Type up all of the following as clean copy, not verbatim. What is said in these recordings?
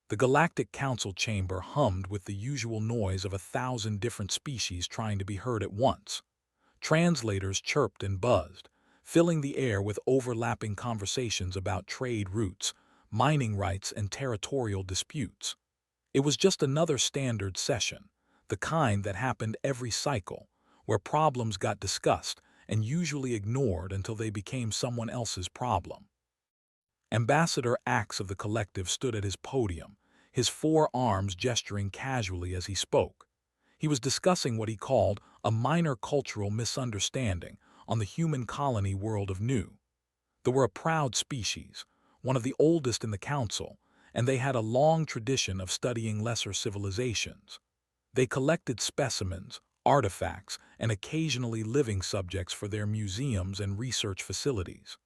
The Galactic Council chamber hummed with the usual noise of 1,000 different species trying to be heard at once. Translators chirped and buzzed, filling the air with overlapping conversations about trade routes, mining rights, and territorial disputes. It was just another standard session, the kind that happened every cycle, where problems got discussed and usually ignored until they became someone else's problem. Ambassador Axe of the collective stood at his podium, his four arms gesturing casually as he spoke. He was discussing what he called a minor cultural misunderstanding on the human colony world of Nu. They were a proud species, one of the oldest in the council, and they had a long tradition of studying lesser civilizations. They collected specimens, artifacts, and occasionally living subjects for their museums and research facilities.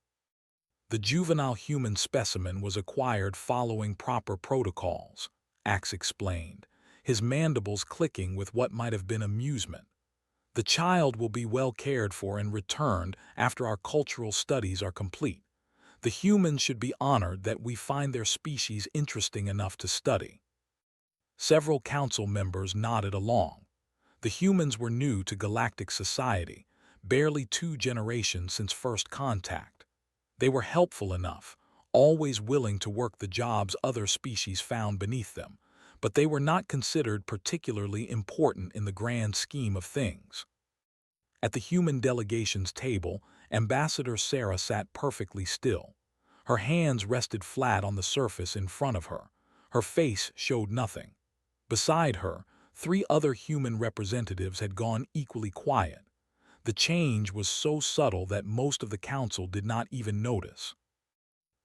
The juvenile human specimen was acquired following proper protocols, Axe explained, his mandibles clicking with what might have been amusement. The child will be well cared for and returned after our cultural studies are complete. The humans should be honored that we find their species interesting enough to study. Several council members nodded along. The humans were new to galactic society, barely 2 generations since first contact. They were helpful enough, always willing to work the jobs other species found beneath them, but they were not considered particularly important in the grand scheme of things. At the human delegation's table, Ambassador Sarah sat perfectly still. Her hands rested flat on the surface in front of her. Her face showed nothing. Beside her, 3 other human representatives had gone equally quiet. The change was so subtle that most of the council did not even notice.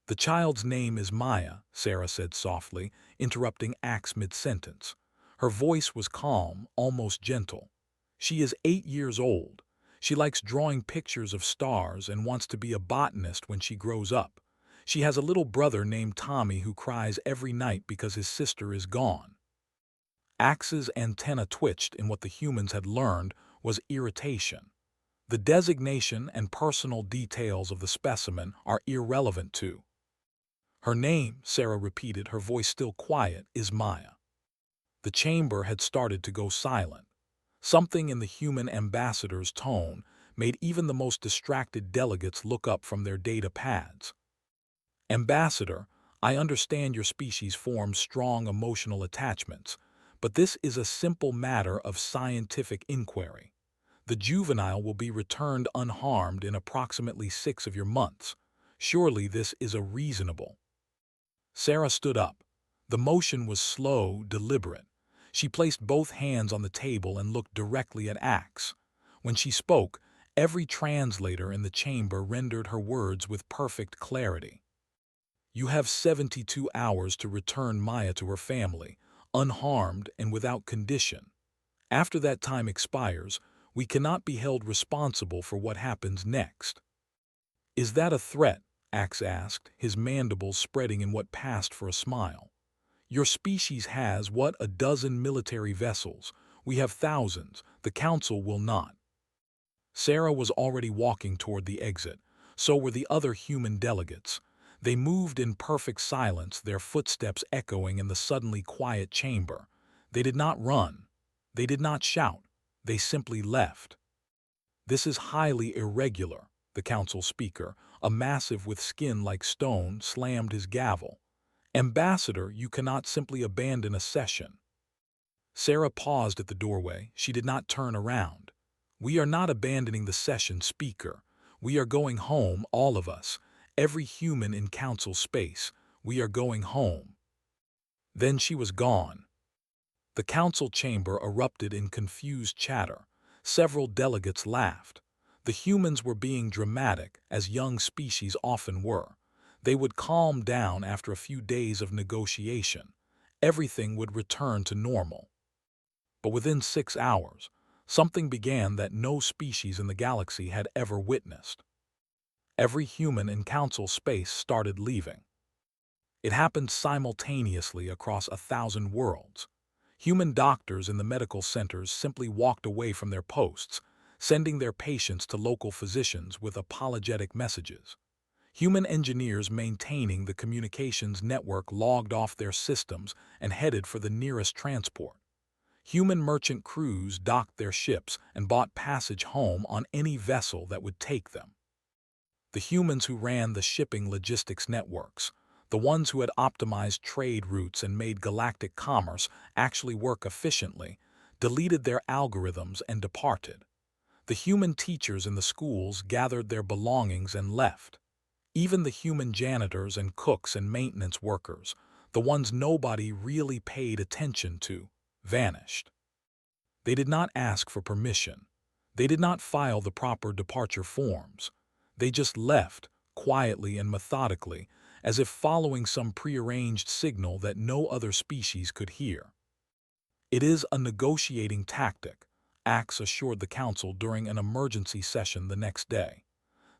"The child's name is Maya," Sarah said softly, interrupting Axe mid-sentence. Her voice was calm, almost gentle. "She is 8 years old. She likes drawing pictures of stars and wants to be a botanist when she grows up. She has a little brother named Tommy who cries every night because his sister is gone." Axe's antenna twitched in what the humans had learned was irritation. The designation and personal details of the specimen are irrelevant to. "Her name," Sarah repeated, her voice still quiet, "is Maya." The chamber had started to go silent. Something in the human ambassador's tone made even the most distracted delegates look up from their data pads. "Ambassador, I understand your species forms strong emotional attachments, but this is a simple matter of scientific inquiry. The juvenile will be returned unharmed in approximately 6 of your months. Surely this is a reasonable." Sarah stood up. The motion was slow, deliberate. She placed both hands on the table and looked directly at Axe. When she spoke, every translator in the chamber rendered her words with perfect clarity. "You have 72 hours to return Maya to her family, unharmed and without condition. After that time expires, we cannot be held responsible for what happens next." "Is that a threat?" Axe asked, his mandibles spreading in what passed for a smile. "Your species has, what, a dozen military vessels. We have thousands. The council will not." Sarah was already walking toward the exit. So were the other human delegates. They moved in perfect silence, their footsteps echoing in the suddenly quiet chamber. They did not run. They did not shout. They simply left. "This is highly irregular," the council speaker, a massive with skin like stone, slammed his gavel. "Ambassador, you cannot simply abandon a session." Sarah paused at the doorway. She did not turn around. "We are not abandoning the session, speaker. We are going home, all of us. Every human in council space. We are going home." Then she was gone. The council chamber erupted in confused chatter. Several delegates laughed. The humans were being dramatic, as young species often were. They would calm down after a few days of negotiation. Everything would return to normal. But within 6 hours, something began that no species in the galaxy had ever witnessed. Every human in council space started leaving. It happened simultaneously across 1,000 worlds. Human doctors in the medical centers simply walked away from their posts, sending their patients to local physicians with apologetic messages. Human engineers maintaining the communications network logged off their systems and headed for the nearest transport. Human merchant crews docked their ships and bought passage home on any vessel that would take them. The humans who ran the shipping logistics networks, the ones who had optimized trade routes and made galactic commerce actually work efficiently, deleted their algorithms and departed. The human teachers in the schools gathered their belongings and left. Even the human janitors and cooks and maintenance workers, the ones nobody really paid attention to, vanished. They did not ask for permission. They did not file the proper departure forms. They just left, quietly and methodically, as if following some prearranged signal that no other species could hear. It is a negotiating tactic, Axe assured the council during an emergency session the next day.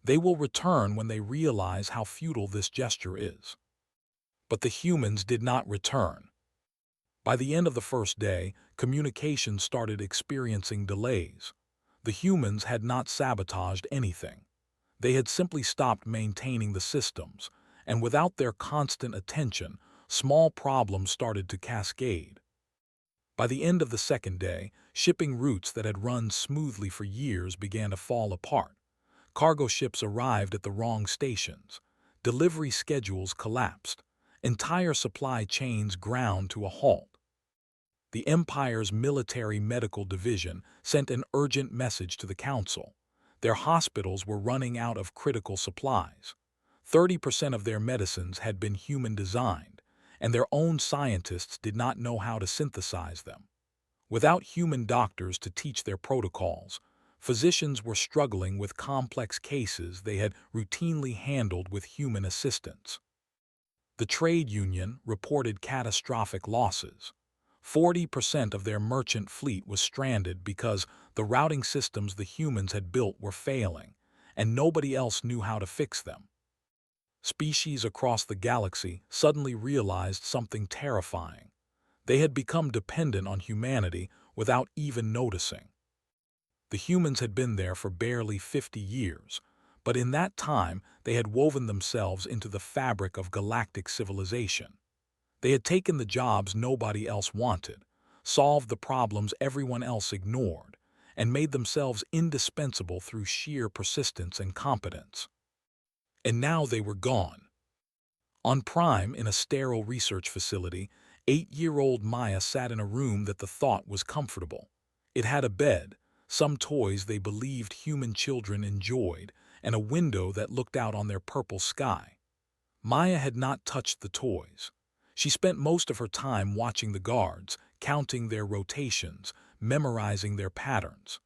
They will return when they realize how futile this gesture is. But the humans did not return. By the end of the first day, communication started experiencing delays. The humans had not sabotaged anything. They had simply stopped maintaining the systems, and without their constant attention, small problems started to cascade. By the end of the second day, shipping routes that had run smoothly for years began to fall apart. Cargo ships arrived at the wrong stations. Delivery schedules collapsed. Entire supply chains ground to a halt. The Empire's military medical division sent an urgent message to the council. Their hospitals were running out of critical supplies. 30% of their medicines had been human-designed, and their own scientists did not know how to synthesize them. Without human doctors to teach their protocols, physicians were struggling with complex cases they had routinely handled with human assistance. The trade union reported catastrophic losses. 40% of their merchant fleet was stranded because the routing systems the humans had built were failing, and nobody else knew how to fix them. Species across the galaxy suddenly realized something terrifying. They had become dependent on humanity without even noticing. The humans had been there for barely 50 years, but in that time they had woven themselves into the fabric of galactic civilization. They had taken the jobs nobody else wanted, solved the problems everyone else ignored, and made themselves indispensable through sheer persistence and competence. And now they were gone. On Prime, in a sterile research facility, 8-year-old Maya sat in a room that the thought was comfortable. It had a bed, some toys they believed human children enjoyed, and a window that looked out on their purple sky. Maya had not touched the toys. She spent most of her time watching the guards, counting their rotations, memorizing their patterns.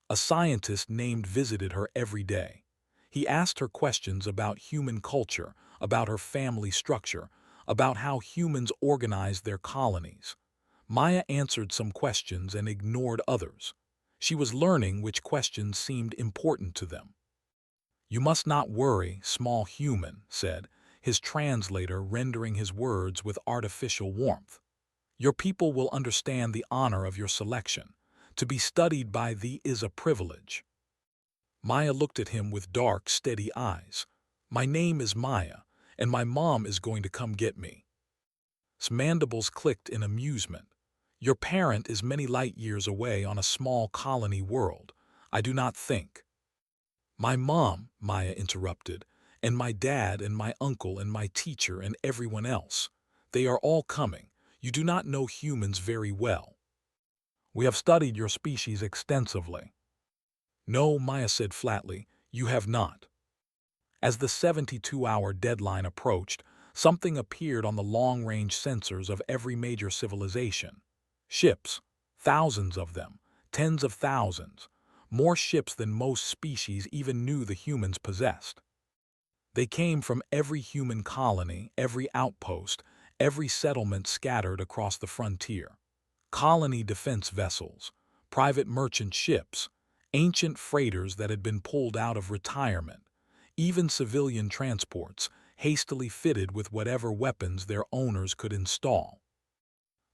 A scientist named visited her every day. He asked her questions about human culture, about her family structure, about how humans organized their colonies. Maya answered some questions and ignored others. She was learning which questions seemed important to them. "You must not worry, small human," said his translator, rendering his words with artificial warmth. "Your people will understand the honor of your selection. To be studied by thee is a privilege." Maya looked at him with dark, steady eyes. "My name is Maya, and my mom is going to come get me." His mandibles clicked in amusement. "Your parent is many light years away on a small colony world. I do not think." "My mom," Maya interrupted, "and my dad and my uncle and my teacher and everyone else. They are all coming. You do not know humans very well." "We have studied your species extensively." "No," Maya said flatly, "you have not." As the 72-hour deadline approached, something appeared on the long-range sensors of every major civilization. Ships, thousands of them, tens of thousands, more ships than most species even knew the humans possessed. They came from every human colony, every outpost, every settlement scattered across the frontier. Colony defense vessels, private merchant ships, ancient freighters that had been pulled out of retirement, even civilian transports, hastily fitted with whatever weapons their owners could install.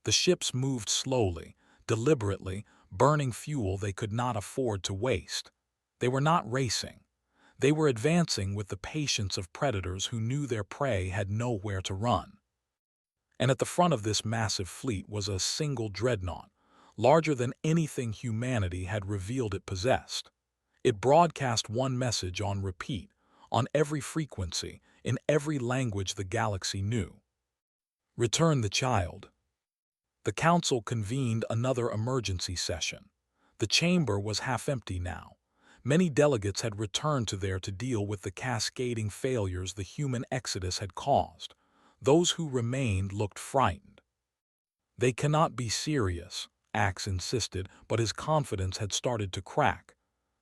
The ships moved slowly, deliberately, burning fuel they could not afford to waste. They were not racing. They were advancing with the patience of predators who knew their prey had nowhere to run. And at the front of this massive fleet was a single dreadnought, larger than anything humanity had revealed it possessed. It broadcast one message on repeat, on every frequency, in every language the galaxy knew. Return the child. The council convened another emergency session. The chamber was half empty now. Many delegates had returned to there to deal with the cascading failures the human exodus had caused. Those who remained looked frightened. They cannot be serious, Axe insisted, but his confidence had started to crack.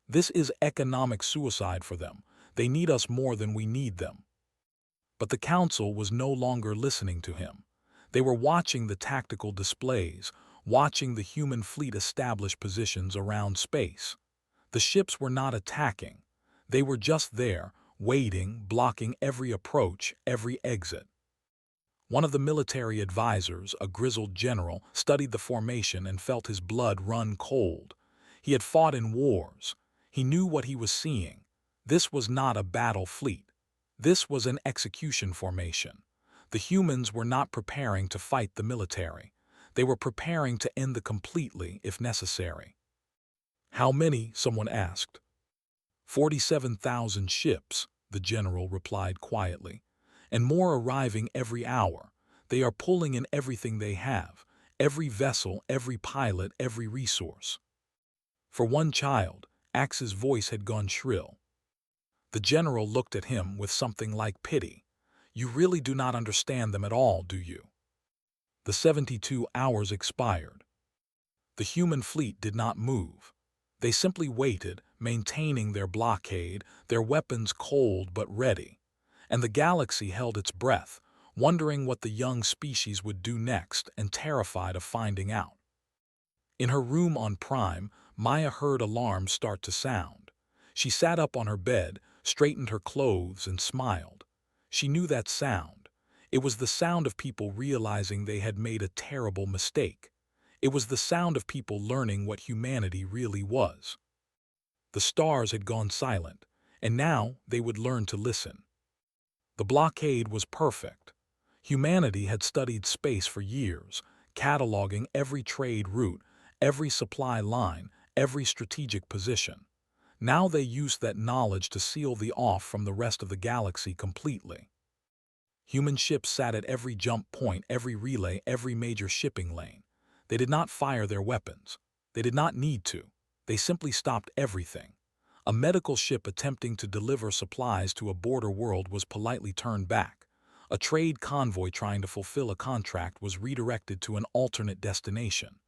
This is economic suicide for them. They need us more than we need them. But the council was no longer listening to him. They were watching the tactical displays, watching the human fleet establish positions around space. The ships were not attacking. They were just there, waiting, blocking every approach, every exit. One of the military advisors, a grizzled general, studied the formation and felt his blood run cold. He had fought in wars. He knew what he was seeing. This was not a battle fleet. This was an execution formation. The humans were not preparing to fight the military. They were preparing to end them completely if necessary. How many? Someone asked. 47,000 ships, the general replied quietly, and more arriving every hour. They are pulling in everything they have, every vessel, every pilot, every resource. For one child, Axe's voice had gone shrill. The general looked at him with something like pity. You really do not understand them at all, do you? The 72 hours expired. The human fleet did not move. They simply waited, maintaining their blockade, their weapons cold but ready. And the galaxy held its breath, wondering what the young species would do next and terrified of finding out. In her room on Prime, Maya heard alarms start to sound. She sat up on her bed, straightened her clothes, and smiled. She knew that sound. It was the sound of people realizing they had made a terrible mistake. It was the sound of people learning what humanity really was. The stars had gone silent, and now they would learn to listen. The blockade was perfect. Humanity had studied space for years, cataloging every trade route, every supply line, every strategic position. Now they used that knowledge to seal the off from the rest of the galaxy completely. Human ships sat at every jump point, every relay, every major shipping lane. They did not fire their weapons. They did not need to. They simply stopped everything. A medical ship attempting to deliver supplies to a border world was politely turned back. A trade convoy trying to fulfill a contract was redirected to an alternate destination.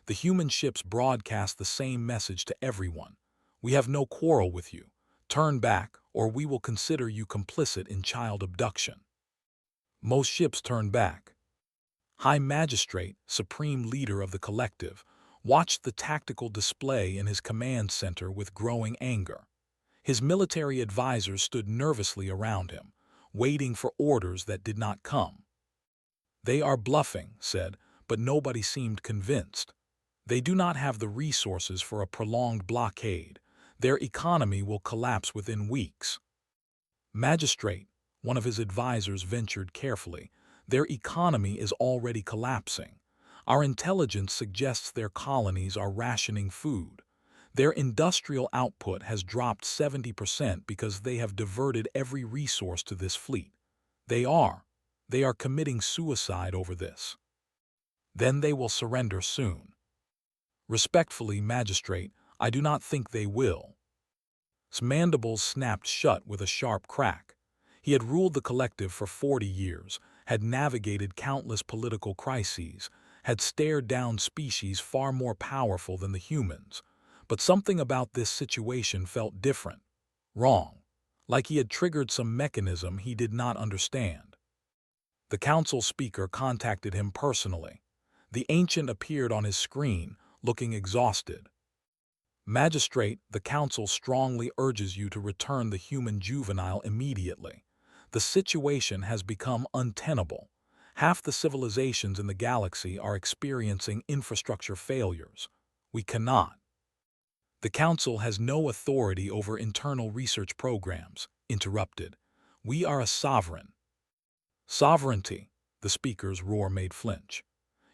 The human ships broadcast the same message to everyone. We have no quarrel with you. Turn back, or we will consider you complicit in child abduction. Most ships turned back. High Magistrate, supreme leader of the collective, watched the tactical display in his command center with growing anger. His military advisors stood nervously around him, waiting for orders that did not come. They are bluffing, said, but nobody seemed convinced. They do not have the resources for a prolonged blockade. Their economy will collapse within weeks. Magistrate, one of his advisors ventured carefully, their economy is already collapsing. Our intelligence suggests their colonies are rationing food. Their industrial output has dropped 70% because they have diverted every resource to this fleet. They are committing suicide over this. Then they will surrender soon. Respectfully, Magistrate, I do not think they will. His mandibles snapped shut with a sharp crack. He had ruled the collective for 40 years, had navigated countless political crises, had stared down species far more powerful than the humans. But something about this situation felt different, wrong, like he had triggered some mechanism he did not understand. The council speaker contacted him personally. The ancient appeared on his screen, looking exhausted. Magistrate, the council strongly urges you to return the human juvenile immediately. The situation has become untenable. Half the civilizations in the galaxy are experiencing infrastructure failures. We cannot. The Council has no authority over internal research programs, interrupted. We are a sovereign. Sovereignty, the speaker's roar made flinch.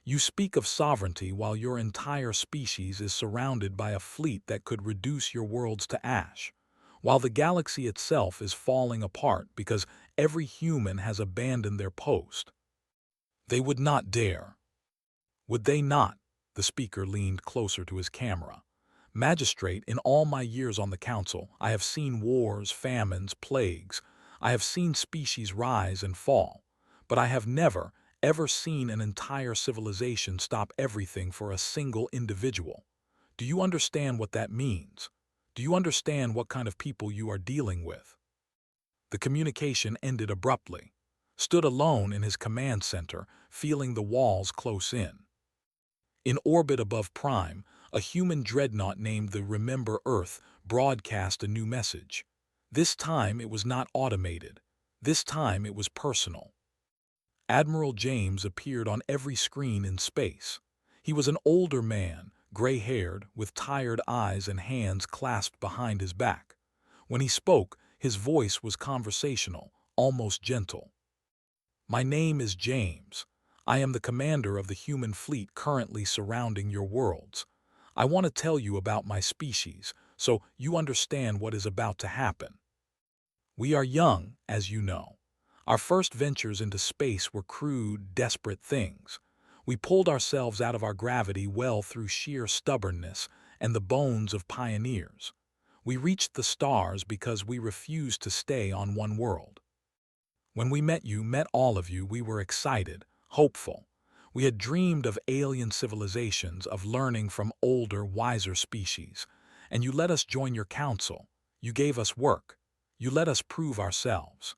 You speak of sovereignty while your entire species is surrounded by a fleet that could reduce your worlds to ash, while the galaxy itself is falling apart because every human has abandoned their post. They would not dare. Would they not? The speaker leaned closer to his camera. Magistrate, in all my years on the council, I have seen wars, famines, plagues. I have seen species rise and fall. But I have never, ever seen an entire civilization stop everything for a single individual. Do you understand what that means? Do you understand what kind of people you are dealing with? The communication ended abruptly. Stood alone in his command center, feeling the walls close in. In orbit above Prime, a human dreadnought named the Remember Earth broadcast a new message. This time it was not automated. This time it was personal. Admiral James appeared on every screen in space. He was an older man, gray-haired, with tired eyes and hands clasped behind his back. When he spoke, his voice was conversational, almost gentle. My name is James. I am the commander of the human fleet currently surrounding your worlds. I want to tell you about my species, so you understand what is about to happen. We are young, as you know. Our first ventures into space were crude, desperate things. We pulled ourselves out of our gravity well through sheer stubbornness and the bones of pioneers. We reached the stars because we refused to stay on one world. When we met all of you, we were excited, hopeful. We had dreamed of alien civilizations, of learning from older, wiser species. And you let us join your council. You gave us work. You let us prove ourselves.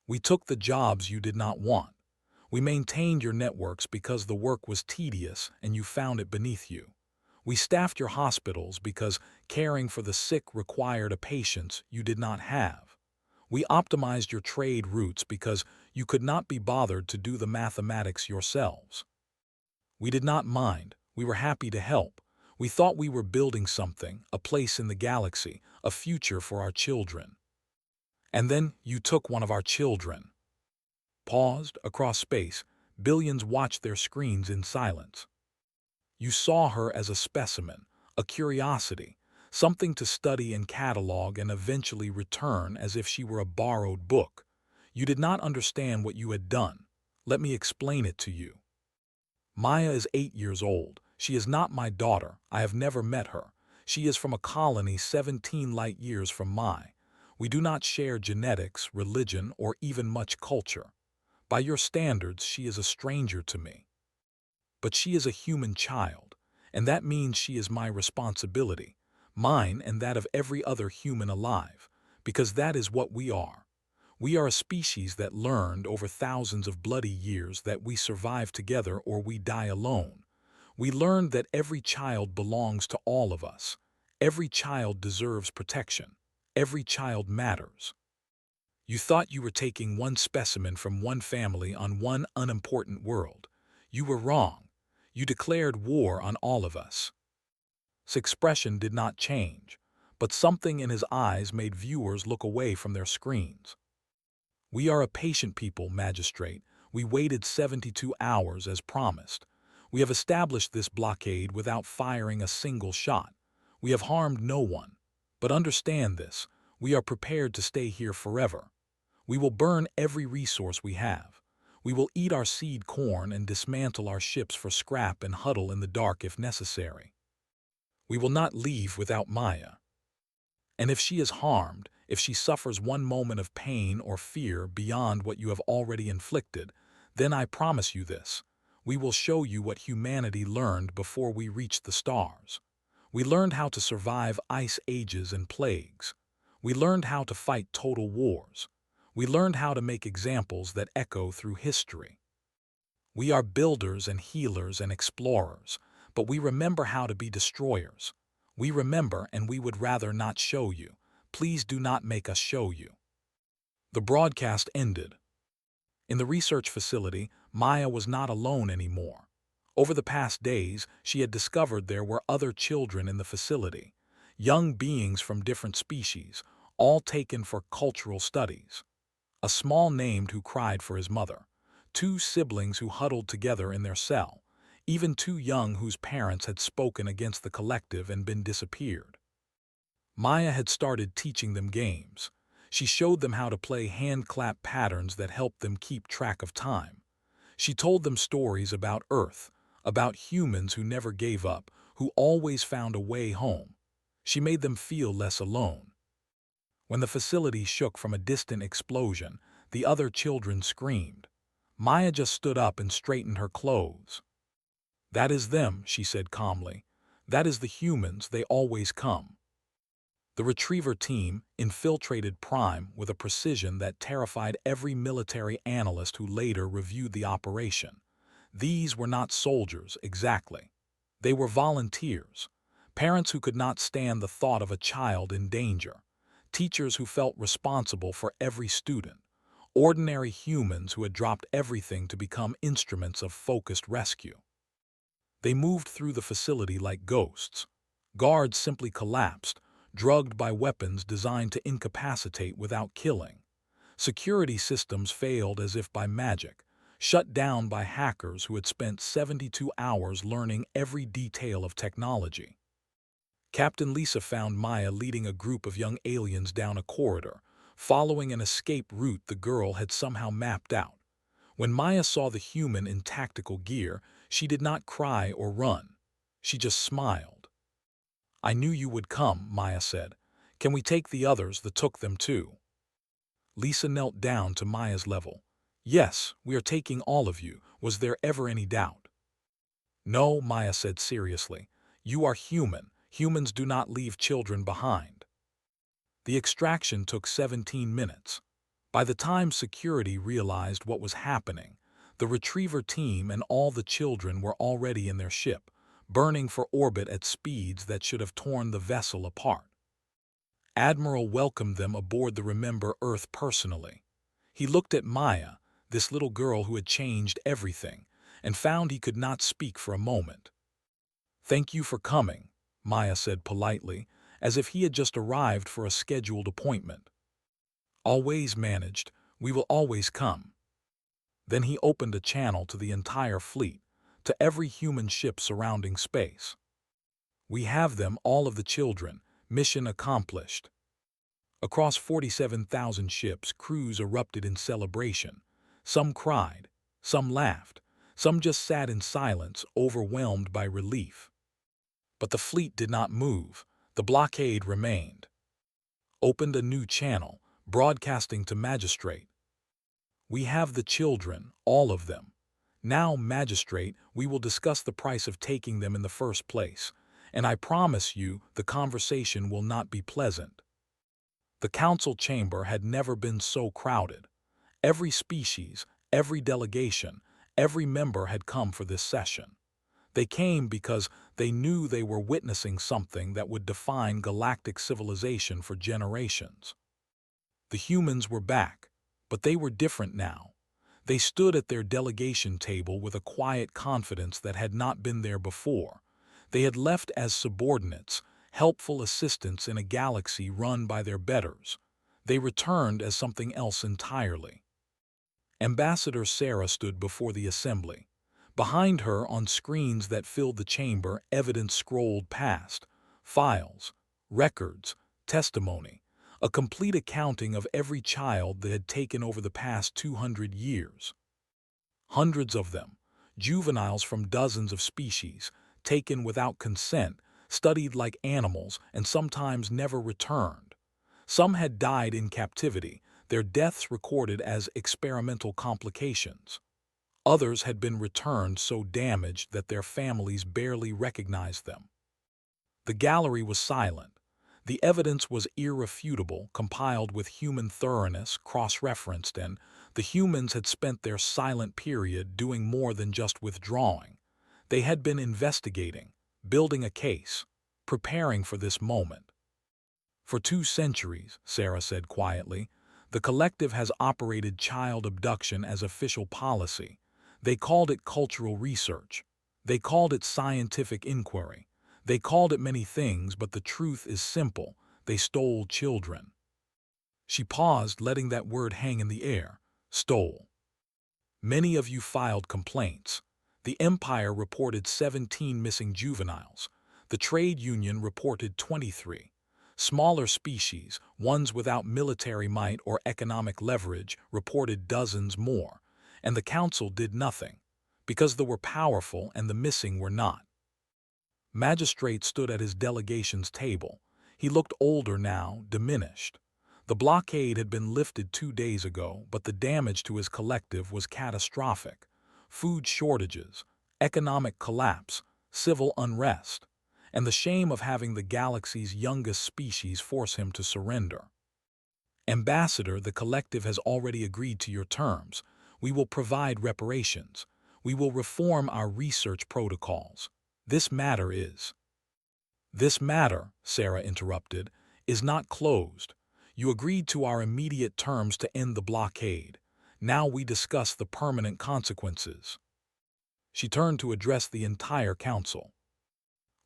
We took the jobs you did not want. We maintained your networks because the work was tedious and you found it beneath you. We staffed your hospitals because caring for the sick required a patience you did not have. We optimized your trade routes because you could not be bothered to do the mathematics yourselves. We did not mind. We were happy to help. We thought we were building something, a place in the galaxy, a future for our children. And then you took one of our children. Paused, across space, billions watched their screens in silence. You saw her as a specimen, a curiosity, something to study and catalog and eventually return as if she were a borrowed book. You did not understand what you had done. Let me explain it to you. Maya is 8 years old. She is not my daughter. I have never met her. She is from a colony 17 light years from mine. We do not share genetics, religion, or even much culture. By your standards, she is a stranger to me. But she is a human child, and that means she is my responsibility, mine and that of every other human alive, because that is what we are. We are a species that learned over thousands of bloody years that we survive together or we die alone. We learned that every child belongs to all of us. Every child deserves protection. Every child matters. You thought you were taking one specimen from one family on one unimportant world. You were wrong. You declared war on all of us. His expression did not change, but something in his eyes made viewers look away from their screens. We are a patient people, Magistrate. We waited 72 hours as promised. We have established this blockade without firing a single shot. We have harmed no one. But understand this, we are prepared to stay here forever. We will burn every resource we have. We will eat our seed corn and dismantle our ships for scrap and huddle in the dark if necessary. We will not leave without Maya. And if she is harmed, if she suffers one moment of pain or fear beyond what you have already inflicted, then I promise you this. We will show you what humanity learned before we reached the stars. We learned how to survive ice ages and plagues. We learned how to fight total wars. We learned how to make examples that echo through history. We are builders and healers and explorers, but we remember how to be destroyers. We remember, and we would rather not show you. Please do not make us show you. The broadcast ended. In the research facility, Maya was not alone anymore. Over the past days, she had discovered there were other children in the facility. young beings from different species, all taken for cultural studies. A small named who cried for his mother, two siblings who huddled together in their cell, even two young whose parents had spoken against the collective and been disappeared. Maya had started teaching them games. She showed them how to play hand-clap patterns that helped them keep track of time. She told them stories about Earth, about humans who never gave up, who always found a way home. She made them feel less alone. When the facility shook from a distant explosion, the other children screamed. Maya just stood up and straightened her clothes. "That is them," she said calmly. "That is the humans, they always come." The retriever team infiltrated Prime with a precision that terrified every military analyst who later reviewed the operation. These were not soldiers, exactly. They were volunteers, parents who could not stand the thought of a child in danger, teachers who felt responsible for every student, ordinary humans who had dropped everything to become instruments of focused rescue. They moved through the facility like ghosts. Guards simply collapsed, drugged by weapons designed to incapacitate without killing. Security systems failed as if by magic, shut down by hackers who had spent 72 hours learning every detail of technology. Captain Lisa found Maya leading a group of young aliens down a corridor, following an escape route the girl had somehow mapped out. When Maya saw the human in tactical gear, she did not cry or run. She just smiled. "I knew you would come," Maya said. "Can we take the others that took them too?" Lisa knelt down to Maya's level. "Yes, we are taking all of you. Was there ever any doubt?" "No," Maya said seriously. "You are human. Humans do not leave children behind." The extraction took 17 minutes. By the time security realized what was happening, the retriever team and all the children were already in their ship, burning for orbit at speeds that should have torn the vessel apart. Admiral welcomed them aboard the Remember Earth personally. He looked at Maya, this little girl who had changed everything, and found he could not speak for a moment. "Thank you for coming," Maya said politely, as if he had just arrived for a scheduled appointment. "Always managed. We will always come." Then he opened a channel to the entire fleet, to every human ship surrounding space. "We have them, all of the children. Mission accomplished." Across 47,000 ships, crews erupted in celebration. Some cried, some laughed, some just sat in silence, overwhelmed by relief. But the fleet did not move. The blockade remained. Opened a new channel, broadcasting to Magistrate. "We have the children, all of them. Now, Magistrate, we will discuss the price of taking them in the first place, and I promise you the conversation will not be pleasant." The council chamber had never been so crowded. Every species, every delegation, every member had come for this session. They came because they knew they were witnessing something that would define galactic civilization for generations. The humans were back, but they were different now. They stood at their delegation table with a quiet confidence that had not been there before. They had left as subordinates, helpful assistants in a galaxy run by their betters. They returned as something else entirely. Ambassador Sarah stood before the assembly. Behind her, on screens that filled the chamber, evidence scrolled past. Files, records, testimony, a complete accounting of every child that had taken over the past 200 years. Hundreds of them, juveniles from dozens of species, taken without consent, studied like animals, and sometimes never returned. Some had died in captivity, their deaths recorded as experimental complications. Others had been returned so damaged that their families barely recognized them. The gallery was silent. The evidence was irrefutable, compiled with human thoroughness, cross-referenced, and the humans had spent their silent period doing more than just withdrawing. They had been investigating, building a case, preparing for this moment. "For 2 centuries," Sarah said quietly, "the collective has operated child abduction as official policy. They called it cultural research. They called it scientific inquiry. They called it many things, but the truth is simple. They stole children. She paused, letting that word hang in the air. Stole. Many of you filed complaints. The Empire reported 17 missing juveniles. The trade union reported 23. Smaller species, ones without military might or economic leverage, reported dozens more. And the council did nothing, because they were powerful and the missing were not. Magistrate stood at his delegation's table. He looked older now, diminished. The blockade had been lifted 2 days ago, but the damage to his collective was catastrophic. Food shortages, economic collapse, civil unrest, and the shame of having the galaxy's youngest species force him to surrender. Ambassador, the collective has already agreed to your terms. We will provide reparations. We will reform our research protocols. This matter, Sarah interrupted, is not closed. You agreed to our immediate terms to end the blockade. Now we discuss the permanent consequences. She turned to address the entire council.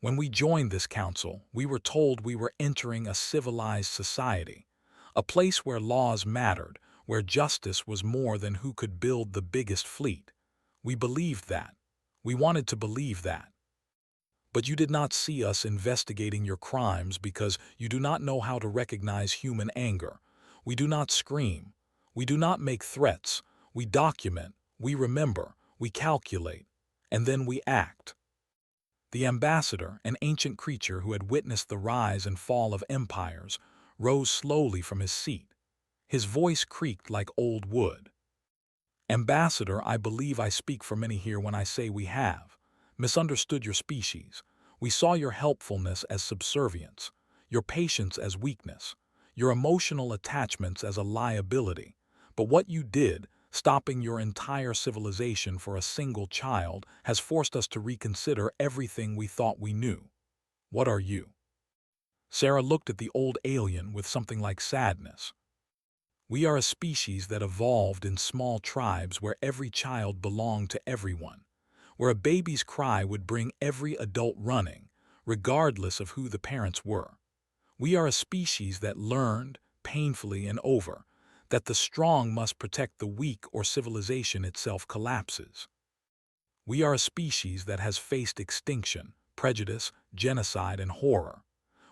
When we joined this council, we were told we were entering a civilized society, a place where laws mattered, where justice was more than who could build the biggest fleet. We believed that. We wanted to believe that. But you did not see us investigating your crimes because you do not know how to recognize human anger. We do not scream. We do not make threats. We document, we remember, we calculate, and then we act. The ambassador, an ancient creature who had witnessed the rise and fall of empires, rose slowly from his seat. His voice creaked like old wood. Ambassador, I believe I speak for many here when I say we have misunderstood your species. We saw your helpfulness as subservience, your patience as weakness, your emotional attachments as a liability. But what you did, stopping your entire civilization for a single child, has forced us to reconsider everything we thought we knew. What are you? Sarah looked at the old alien with something like sadness. We are a species that evolved in small tribes where every child belonged to everyone, where a baby's cry would bring every adult running, regardless of who the parents were. We are a species that learned, painfully and over, that the strong must protect the weak or civilization itself collapses. We are a species that has faced extinction, prejudice, genocide, and horror.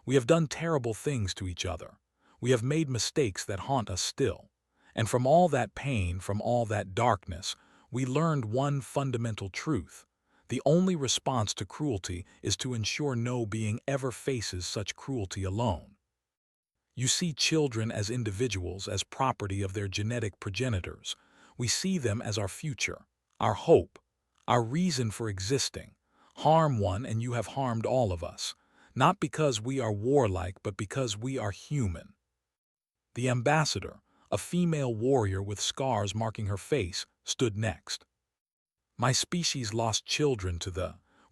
We have done terrible things to each other. We have made mistakes that haunt us still. And from all that pain, from all that darkness, we learned one fundamental truth. The only response to cruelty is to ensure no being ever faces such cruelty alone. You see children as individuals, as property of their genetic progenitors. We see them as our future, our hope, our reason for existing. Harm one and you have harmed all of us, not because we are warlike, but because we are human. The ambassador, a female warrior with scars marking her face, stood next. My species lost children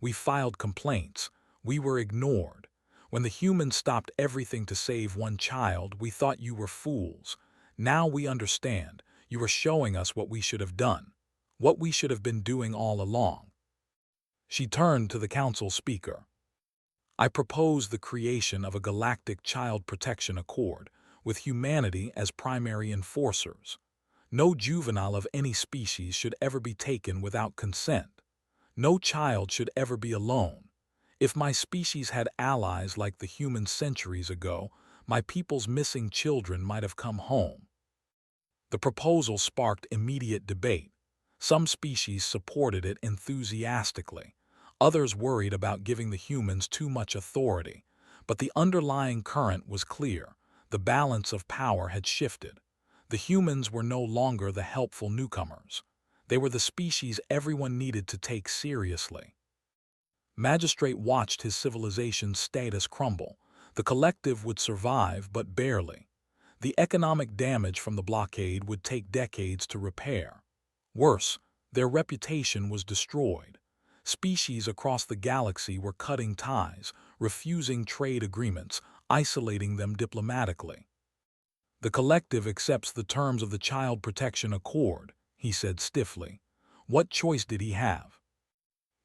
we filed complaints, we were ignored. When the humans stopped everything to save one child, we thought you were fools. Now we understand. You are showing us what we should have done, what we should have been doing all along. She turned to the council speaker. I propose the creation of a Galactic Child Protection Accord, with humanity as primary enforcers. No juvenile of any species should ever be taken without consent. No child should ever be alone. If my species had allies like the humans centuries ago, my people's missing children might have come home. The proposal sparked immediate debate. Some species supported it enthusiastically. Others worried about giving the humans too much authority. But the underlying current was clear. The balance of power had shifted. The humans were no longer the helpful newcomers. They were the species everyone needed to take seriously. Magistrate watched his civilization's status crumble. The collective would survive, but barely. The economic damage from the blockade would take decades to repair. Worse, their reputation was destroyed. Species across the galaxy were cutting ties, refusing trade agreements, isolating them diplomatically. The collective accepts the terms of the Child Protection Accord, he said stiffly. What choice did he have?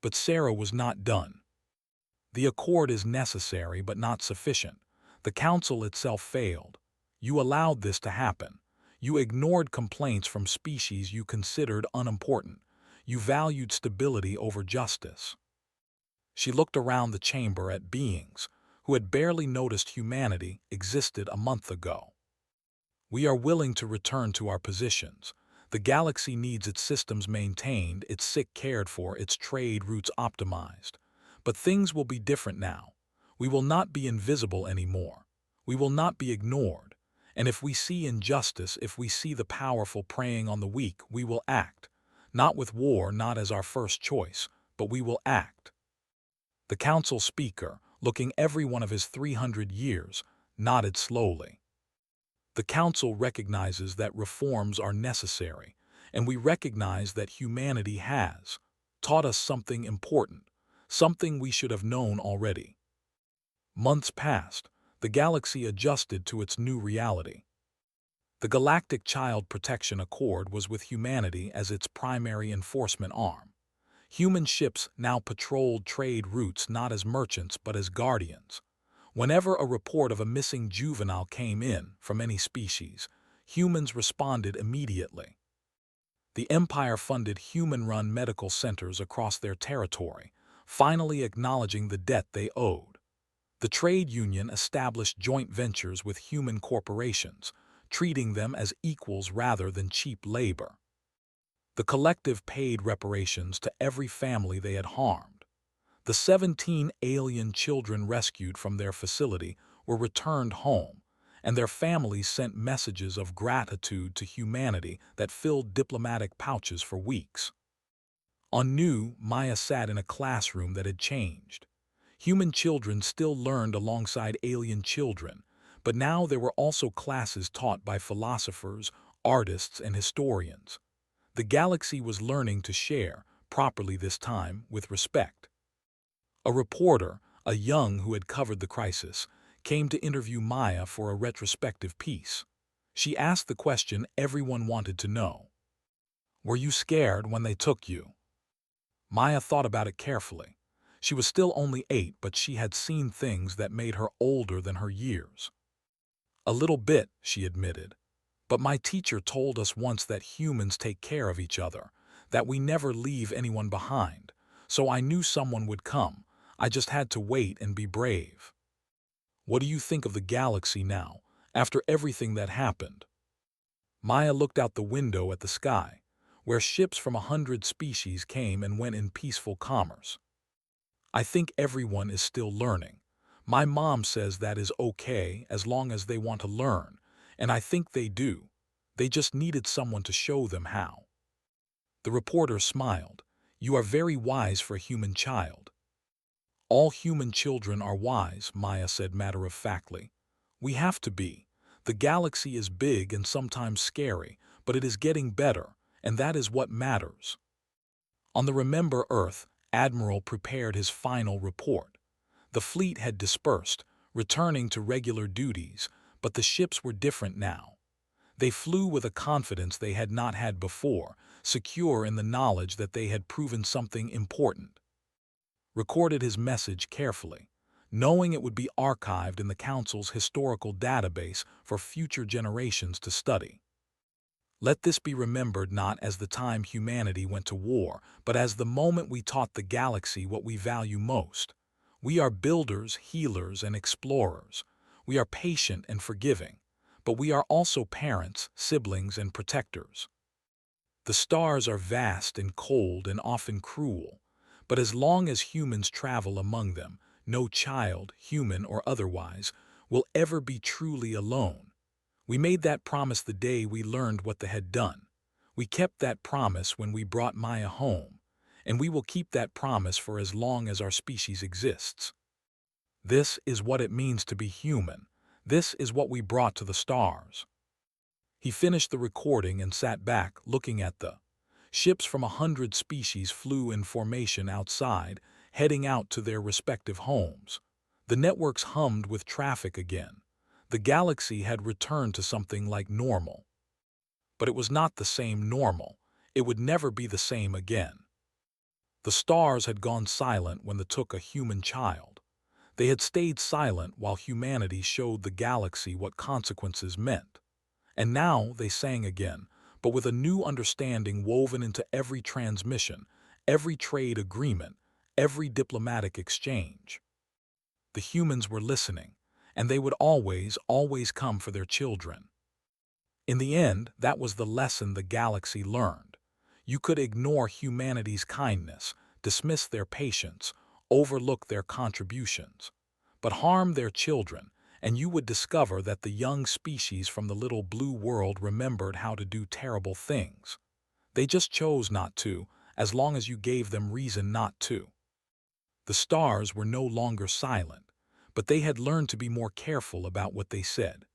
But Sarah was not done. The accord is necessary but not sufficient. The council itself failed. You allowed this to happen. You ignored complaints from species you considered unimportant. You valued stability over justice. She looked around the chamber at beings who had barely noticed humanity existed a month ago. We are willing to return to our positions. The galaxy needs its systems maintained, its sick cared for, its trade routes optimized. But things will be different now. We will not be invisible anymore. We will not be ignored. And if we see injustice, if we see the powerful preying on the weak, we will act. Not with war, not as our first choice, but we will act. The council speaker, looking every one of his 300 years, nodded slowly. The council recognizes that reforms are necessary, and we recognize that humanity has taught us something important, something we should have known already. Months passed. The galaxy adjusted to its new reality. The Galactic Child Protection Accord was with humanity as its primary enforcement arm. Human ships now patrolled trade routes not as merchants but as guardians. Whenever a report of a missing juvenile came in from any species, humans responded immediately. The Empire funded human-run medical centers across their territory, finally acknowledging the debt they owed. The trade union established joint ventures with human corporations, treating them as equals rather than cheap labor. The collective paid reparations to every family they had harmed. The 17 alien children rescued from their facility were returned home, and their families sent messages of gratitude to humanity that filled diplomatic pouches for weeks. On New, Maya sat in a classroom that had changed. Human children still learned alongside alien children, but now there were also classes taught by philosophers, artists, and historians. The galaxy was learning to share, properly this time, with respect. A reporter, a young who had covered the crisis, came to interview Maya for a retrospective piece. She asked the question everyone wanted to know. Were you scared when they took you? Maya thought about it carefully. She was still only 8, but she had seen things that made her older than her years. A little bit, she admitted. But my teacher told us once that humans take care of each other, that we never leave anyone behind. So I knew someone would come. I just had to wait and be brave. What do you think of the galaxy now, after everything that happened? Maya looked out the window at the sky, where ships from 100 species came and went in peaceful commerce. I think everyone is still learning. My mom says that is okay as long as they want to learn, and I think they do. They just needed someone to show them how. The reporter smiled. You are very wise for a human child. All human children are wise, Maya said matter-of-factly. We have to be. The galaxy is big and sometimes scary, but it is getting better, and that is what matters. On the Remember Earth, Admiral prepared his final report. The fleet had dispersed, returning to regular duties, but the ships were different now. They flew with a confidence they had not had before, secure in the knowledge that they had proven something important. Recorded his message carefully, knowing it would be archived in the Council's historical database for future generations to study. Let this be remembered not as the time humanity went to war, but as the moment we taught the galaxy what we value most. We are builders, healers, and explorers. We are patient and forgiving, but we are also parents, siblings, and protectors. The stars are vast and cold and often cruel, but as long as humans travel among them, no child, human or otherwise, will ever be truly alone. We made that promise the day we learned what they had done. We kept that promise when we brought Maya home, and we will keep that promise for as long as our species exists. This is what it means to be human. This is what we brought to the stars. He finished the recording and sat back, looking at the ships from 100 species flew in formation outside, heading out to their respective homes. The networks hummed with traffic again. The galaxy had returned to something like normal. But it was not the same normal. It would never be the same again. The stars had gone silent when they took a human child. They had stayed silent while humanity showed the galaxy what consequences meant. And now they sang again, but with a new understanding woven into every transmission, every trade agreement, every diplomatic exchange. The humans were listening, and they would always, always come for their children. In the end, that was the lesson the galaxy learned. You could ignore humanity's kindness, dismiss their patience, overlook their contributions, but harm their children, and you would discover that the young species from the little blue world remembered how to do terrible things. They just chose not to, as long as you gave them reason not to. The stars were no longer silent, but they had learned to be more careful about what they said.